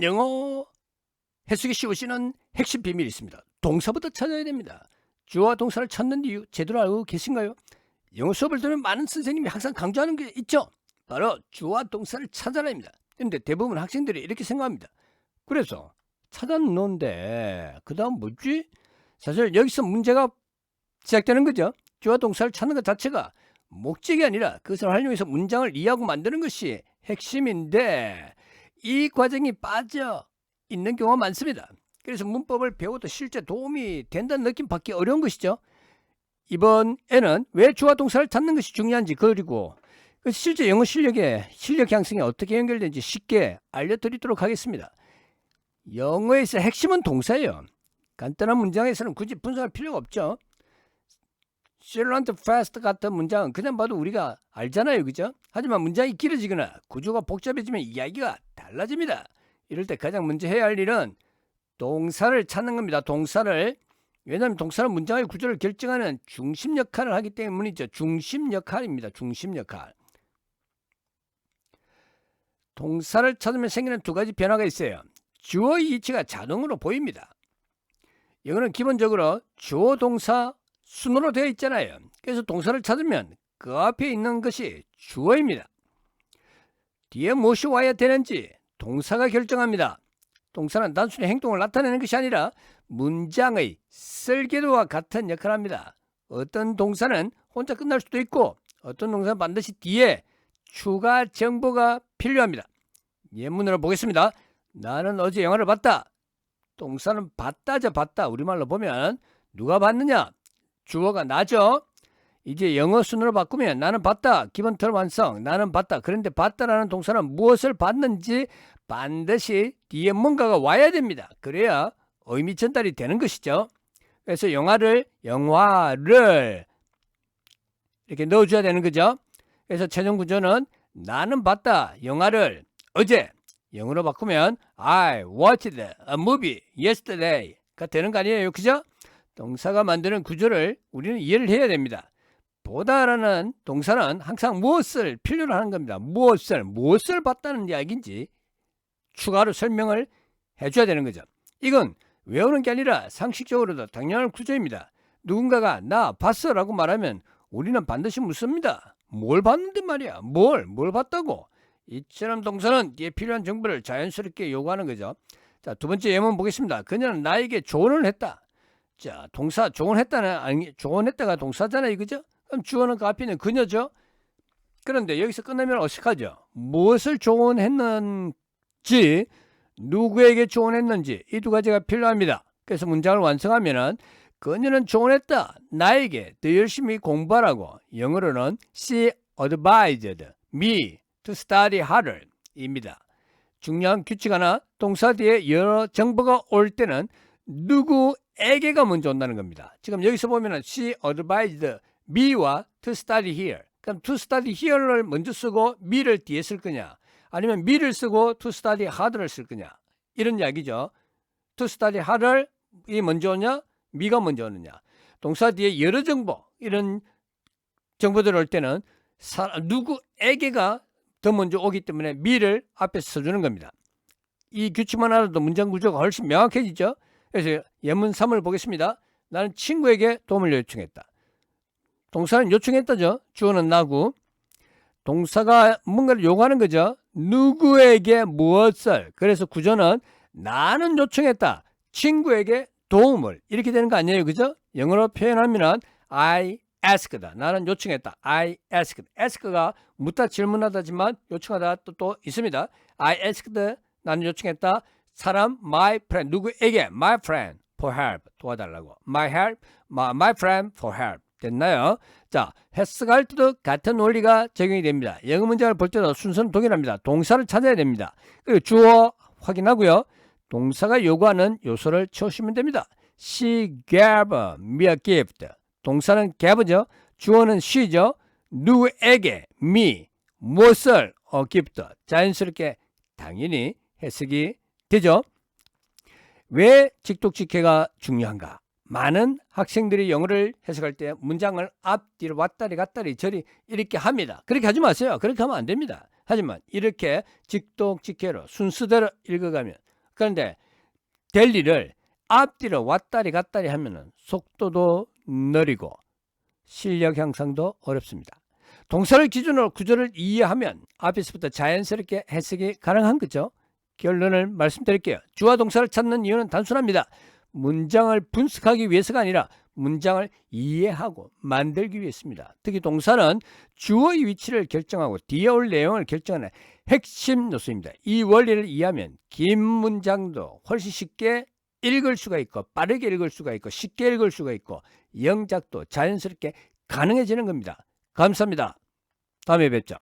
영어 해석이 쉬우시는 핵심 비밀이 있습니다. 동사부터 찾아야 됩니다. 주어와 동사를 찾는 이유 제대로 알고 계신가요? 영어 수업을 들으면 많은 선생님이 항상 강조하는 게 있죠. 바로 주어와 동사를 찾아라입니다. 그런데 대부분 학생들이 이렇게 생각합니다. 그래서 찾아놓는데 그 다음 뭐지? 사실 여기서 문제가 시작되는 거죠. 주어와 동사를 찾는 것 자체가 목적이 아니라 그것을 활용해서 문장을 이해하고 만드는 것이 핵심인데 이 과정이 빠져 있는 경우가 많습니다. 그래서 문법을 배워도 실제 도움이 된다는 느낌 받기 어려운 것이죠. 이번에는 왜 주어와 동사를 찾는 것이 중요한지, 그리고 실제 영어 실력 향상에 어떻게 연결되는지 쉽게 알려드리도록 하겠습니다. 영어에서 핵심은 동사예요. 간단한 문장에서는 굳이 분석할 필요가 없죠. She learned fast 같은 문장은 그냥 봐도 우리가 알잖아요, 그죠? 하지만 문장이 길어지거나 구조가 복잡해지면 이야기가 달라집니다. 이럴 때 가장 먼저 해야 할 일은 동사를 찾는 겁니다. 동사를. 왜냐하면 동사는 문장의 구조를 결정하는 중심 역할을 하기 때문이죠. 중심 역할입니다. 중심 역할. 동사를 찾으면 생기는 두 가지 변화가 있어요. 주어의 위치가 자동으로 보입니다. 이거는 기본적으로 주어 동사 순으로 되어 있잖아요. 그래서 동사를 찾으면 그 앞에 있는 것이 주어입니다. 뒤에 무엇이 와야 되는지 동사가 결정합니다. 동사는 단순히 행동을 나타내는 것이 아니라 문장의 설계도와 같은 역할을 합니다. 어떤 동사는 혼자 끝날 수도 있고 어떤 동사는 반드시 뒤에 추가 정보가 필요합니다. 예문으로 보겠습니다. 나는 어제 영화를 봤다. 동사는 봤다죠. 봤다. 우리말로 보면 누가 봤느냐? 주어가 나죠. 이제 영어 순으로 바꾸면 나는 봤다. 기본 틀 완성. 나는 봤다. 그런데 봤다라는 동사는 무엇을 봤는지 반드시 뒤에 뭔가가 와야 됩니다. 그래야 의미 전달이 되는 것이죠. 그래서 영화를 이렇게 넣어줘야 되는 거죠. 그래서 최종 구조는 나는 봤다. 영화를 어제. 영어로 바꾸면 I watched a movie yesterday가 되는 거 아니에요. 그죠? 동사가 만드는 구조를 우리는 이해를 해야 됩니다. 보다라는 동사는 항상 무엇을 필요로 하는 겁니다. 무엇을 봤다는 이야기인지 추가로 설명을 해줘야 되는 거죠. 이건 외우는 게 아니라 상식적으로도 당연한 구조입니다. 누군가가 나 봤어 라고 말하면 우리는 반드시 묻습니다. 뭘 봤는데 말이야. 뭘 봤다고. 이처럼 동사는 뒤에 필요한 정보를 자연스럽게 요구하는 거죠. 자, 두 번째 예문 보겠습니다. 그녀는 나에게 조언을 했다. 자, 동사 조언했다가 동사잖아요, 그죠? 그럼 주어는 그 앞에 있는 그녀죠. 그런데 여기서 끝나면 어색하죠. 무엇을 조언했는지, 누구에게 조언했는지 이 두 가지가 필요합니다. 그래서 문장을 완성하면은 그녀는 조언했다. 나에게 더 열심히 공부하라고. 영어로는 she advised me to study harder 입니다. 중요한 규칙 하나, 동사 뒤에 여러 정보가 올 때는 누구에게가 먼저 온다는 겁니다. 지금 여기서 보면은 she advised me와 to study here. 그럼 to study here를 먼저 쓰고 me를 뒤에 쓸 거냐? 아니면 me를 쓰고 to study harder를 쓸 거냐? 이런 이야기죠. to study harder 이 먼저 오냐? me가 먼저 오느냐? 동사 뒤에 여러 정보, 이런 정보들 올 때는 누구에게가 더 먼저 오기 때문에 me를 앞에 써주는 겁니다. 이 규칙만 알아도 문장 구조가 훨씬 명확해지죠. 그래서 예문 3을 보겠습니다. 나는 친구에게 도움을 요청했다. 동사는 요청했다죠. 주어는 나고. 동사가 뭔가를 요구하는 거죠. 누구에게 무엇을. 그래서 구조는 나는 요청했다. 친구에게 도움을. 이렇게 되는 거 아니에요. 그죠? 영어로 표현하면 I ask다. 나는 요청했다. I asked. ask가 묻다 질문하다지만 요청하다 또 있습니다. I asked. 나는 요청했다. 사람 my friend. 누구에게 my friend for help. 도와달라고. my friend for help. 됐나요? 자, 해석할 때도 같은 원리가 적용이 됩니다. 영어 문장을 볼 때도 순서는 동일합니다. 동사를 찾아야 됩니다. 그리고 주어 확인하고요. 동사가 요구하는 요소를 채우시면 됩니다. She gave me a gift. 동사는 gave죠. 주어는 she죠. 누구에게 me 무엇을 gift. 자연스럽게 당연히 해석이 되죠. 왜 직독직해가 중요한가? 많은 학생들이 영어를 해석할 때 문장을 앞뒤로 왔다리 갔다리 저리 이렇게 합니다. 그렇게 하지 마세요. 그렇게 하면 안 됩니다. 하지만 이렇게 직독직해로 순서대로 읽어가면, 그런데 델리를 앞뒤로 왔다리 갔다리 하면은 속도도 느리고 실력 향상도 어렵습니다. 동사를 기준으로 구조를 이해하면 앞에서부터 자연스럽게 해석이 가능한 거죠. 결론을 말씀드릴게요. 주어 동사를 찾는 이유는 단순합니다. 문장을 분석하기 위해서가 아니라 문장을 이해하고 만들기 위해서입니다. 특히 동사는 주어의 위치를 결정하고 뒤에 올 내용을 결정하는 핵심 요소입니다. 이 원리를 이해하면 긴 문장도 훨씬 쉽게 읽을 수가 있고, 빠르게 읽을 수가 있고, 쉽게 읽을 수가 있고, 영작도 자연스럽게 가능해지는 겁니다. 감사합니다. 다음에 뵙죠.